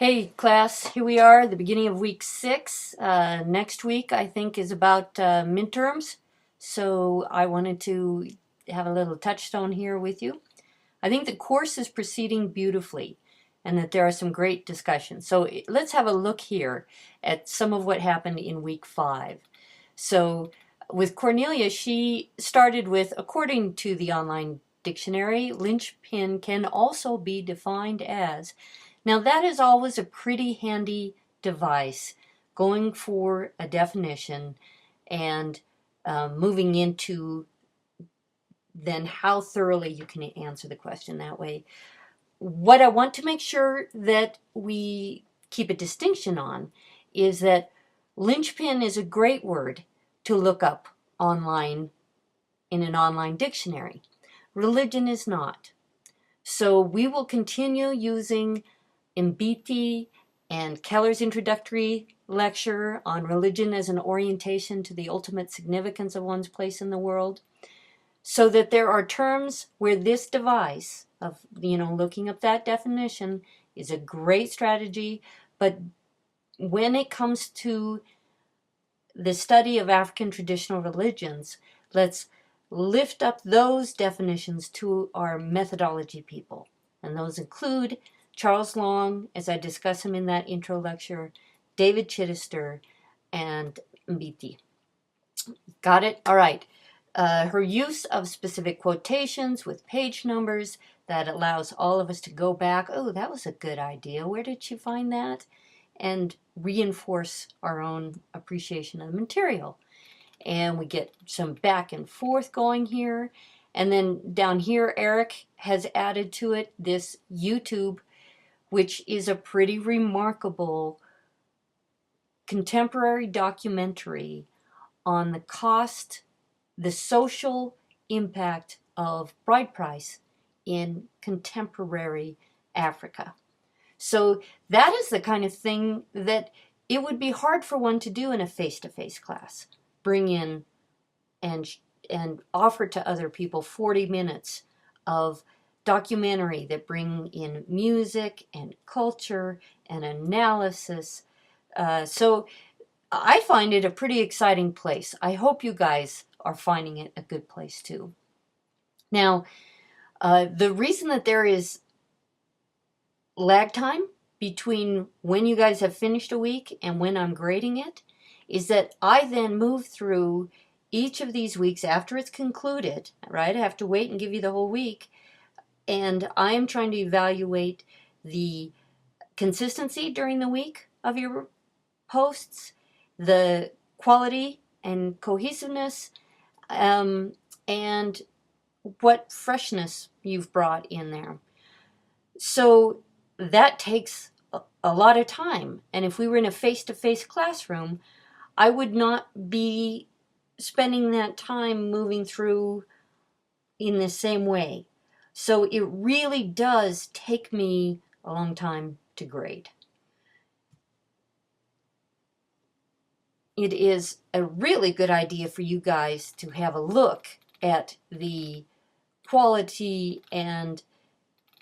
Hey class, here we are, the beginning of week 6. Next week I think is about midterms, so I wanted to have a little touchstone here with you. I think the course is proceeding beautifully and that there are some great discussions. So let's have a look here at some of what happened in week 5. So with Cornelia, she started with, according to the online dictionary, linchpin can also be defined as. Now that is always a pretty handy device, going for a definition and moving into then how thoroughly you can answer the question that way. What I want to make sure that we keep a distinction on is that linchpin is a great word to look up online in an online dictionary. Religion is not. So we will continue using Mbiti and Keller's introductory lecture on religion as an orientation to the ultimate significance of one's place in the world, so that there are terms where this device of, looking up that definition is a great strategy, but when it comes to the study of African traditional religions, let's lift up those definitions to our methodology people. And those include Charles Long, as I discuss him in that intro lecture, David Chittister, and Mbiti. Got it? All right. Her use of specific quotations with page numbers that allows all of us to go back. Oh, that was a good idea. Where did she find that? And reinforce our own appreciation of the material. And we get some back and forth going here. And then down here, Eric has added to it this YouTube, which is a pretty remarkable contemporary documentary on the cost, the social impact of bride price in contemporary Africa. So that is the kind of thing that it would be hard for one to do in a face-to-face class. Bring in and offer to other people 40 minutes of documentary that bring in music and culture and analysis. So I find it a pretty exciting place. I hope you guys are finding it a good place too. Now, the reason that there is lag time between when you guys have finished a week and when I'm grading it is that I then move through each of these weeks after it's concluded, right? I have to wait and give you the whole week. And I am trying to evaluate the consistency during the week of your posts, the quality and cohesiveness, and what freshness you've brought in there. So that takes a lot of time. And if we were in a face-to-face classroom, I would not be spending that time moving through in the same way. So it really does take me a long time to grade. It is a really good idea for you guys to have a look at the quality and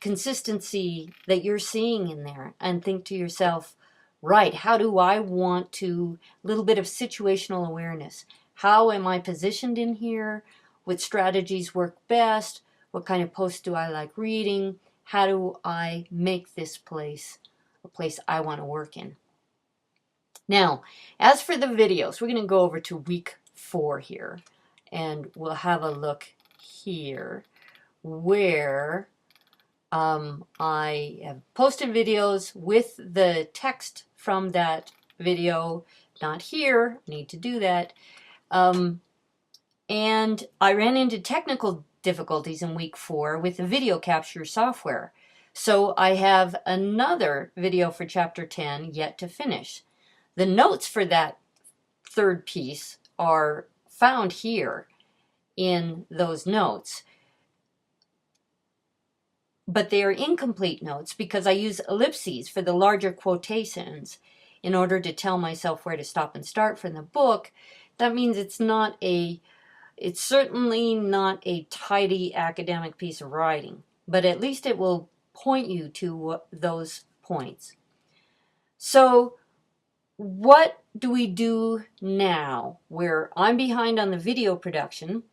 consistency that you're seeing in there and think to yourself, right, how do I want to, a little bit of situational awareness. How am I positioned in here? What strategies work best? What kind of posts do I like reading? How do I make this place a place I want to work in? Now, as for the videos, we're going to go over to week 4 here, and we'll have a look here where I have posted videos with the text from that video. Not here, need to do that. And I ran into technical difficulties in week 4 with the video capture software. So I have another video for chapter 10 yet to finish. The notes for that third piece are found here in those notes. But they are incomplete notes because I use ellipses for the larger quotations in order to tell myself where to stop and start from the book. That means it's certainly not a tidy academic piece of writing, but at least it will point you to those points. So what do we do now? Where I'm behind on the video production,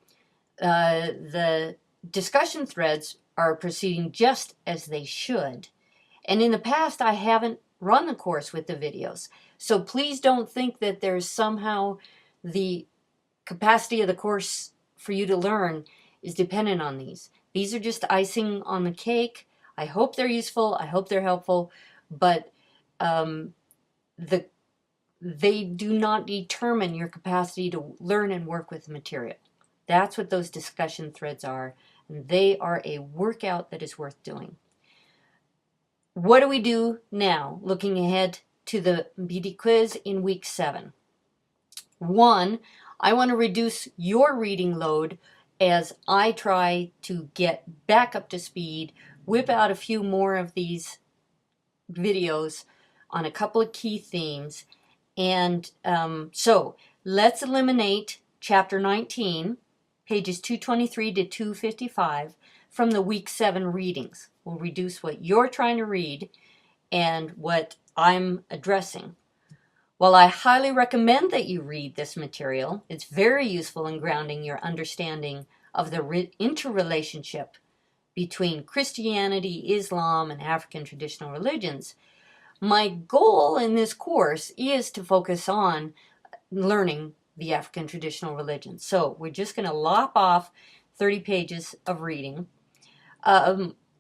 the discussion threads are proceeding just as they should. And in the past, I haven't run the course with the videos. So please don't think that there's somehow the capacity of the course for you to learn is dependent on these. These are just icing on the cake. I hope they're useful. I hope they're helpful. But they do not determine your capacity to learn and work with the material. That's what those discussion threads are. And they are a workout that is worth doing. What do we do now, looking ahead to the BD quiz in week 7? 1, I want to reduce your reading load as I try to get back up to speed, whip out a few more of these videos on a couple of key themes. And so let's eliminate chapter 19, pages 223 to 255 from the week 7 readings. We'll reduce what you're trying to read and what I'm addressing. While I highly recommend that you read this material, it's very useful in grounding your understanding of the interrelationship between Christianity, Islam, and African traditional religions. My goal in this course is to focus on learning the African traditional religions. So we're just going to lop off 30 pages of reading.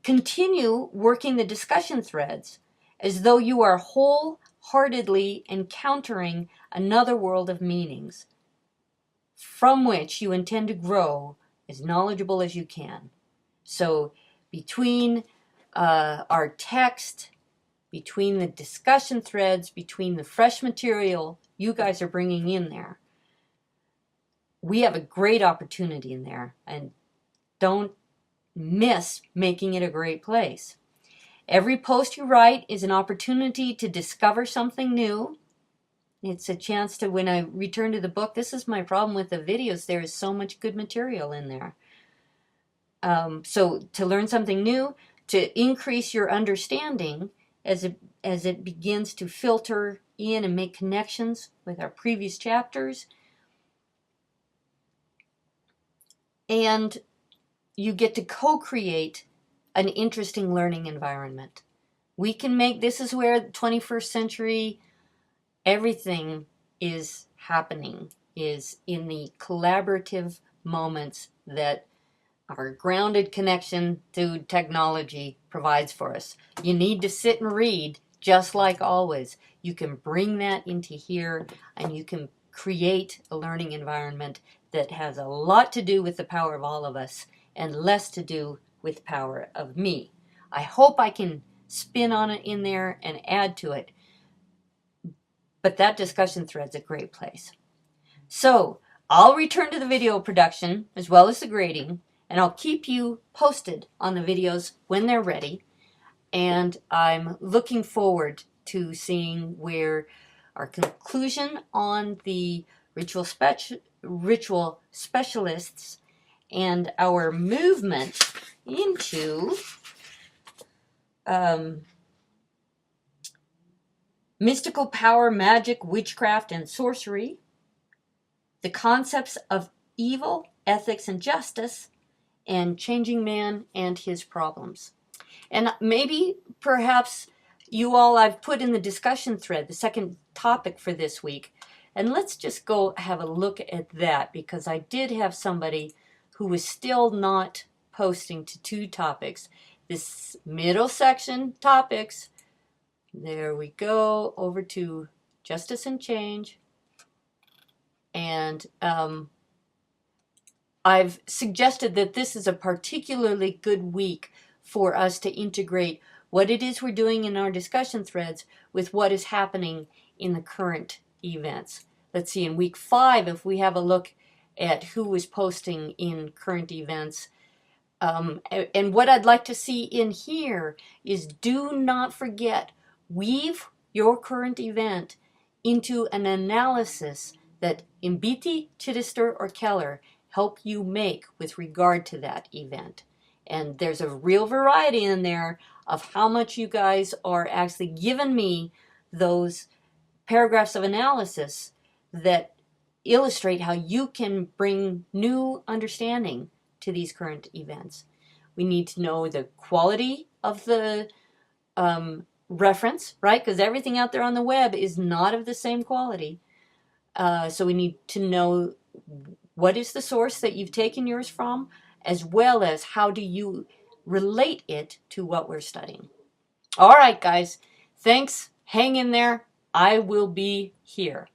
Continue working the discussion threads as though you are wholeheartedly encountering another world of meanings from which you intend to grow as knowledgeable as you can. So between our text, between the discussion threads, between the fresh material you guys are bringing in there, we have a great opportunity in there, and don't miss making it a great place. Every post you write is an opportunity to discover something new. It's a chance to, when I return to the book, this is my problem with the videos, there is so much good material in there. So to learn something new, to increase your understanding as it begins to filter in and make connections with our previous chapters. And you get to co-create an interesting learning environment. We can make, this is where the 21st century, everything is happening, is in the collaborative moments that our grounded connection to technology provides for us. You need to sit and read, just like always. You can bring that into here, and you can create a learning environment that has a lot to do with the power of all of us and less to do with the power of me. I hope I can spin on it in there and add to it, but that discussion thread's a great place. So I'll return to the video production as well as the grading, and I'll keep you posted on the videos when they're ready. And I'm looking forward to seeing where our conclusion on the ritual specialists and our movement into mystical power, magic, witchcraft, and sorcery, the concepts of evil, ethics, and justice, and changing man and his problems. And maybe, perhaps, you all, I've put in the discussion thread, the second topic for this week. And let's just go have a look at that, because I did have somebody who was still not posting to 2 topics. This middle section, topics, there we go, over to justice and change. And I've suggested that this is a particularly good week for us to integrate what it is we're doing in our discussion threads with what is happening in the current events. Let's see, in week 5, if we have a look at who was posting in current events, and what I'd like to see in here is, do not forget, weave your current event into an analysis that Mbiti, Chittister, or Keller help you make with regard to that event. And there's a real variety in there of how much you guys are actually giving me those paragraphs of analysis that illustrate how you can bring new understanding to these current events. We need to know the quality of the reference, right? Because everything out there on the web is not of the same quality. So we need to know what is the source that you've taken yours from, as well as how do you relate it to what we're studying. All right, guys. Thanks. Hang in there. I will be here.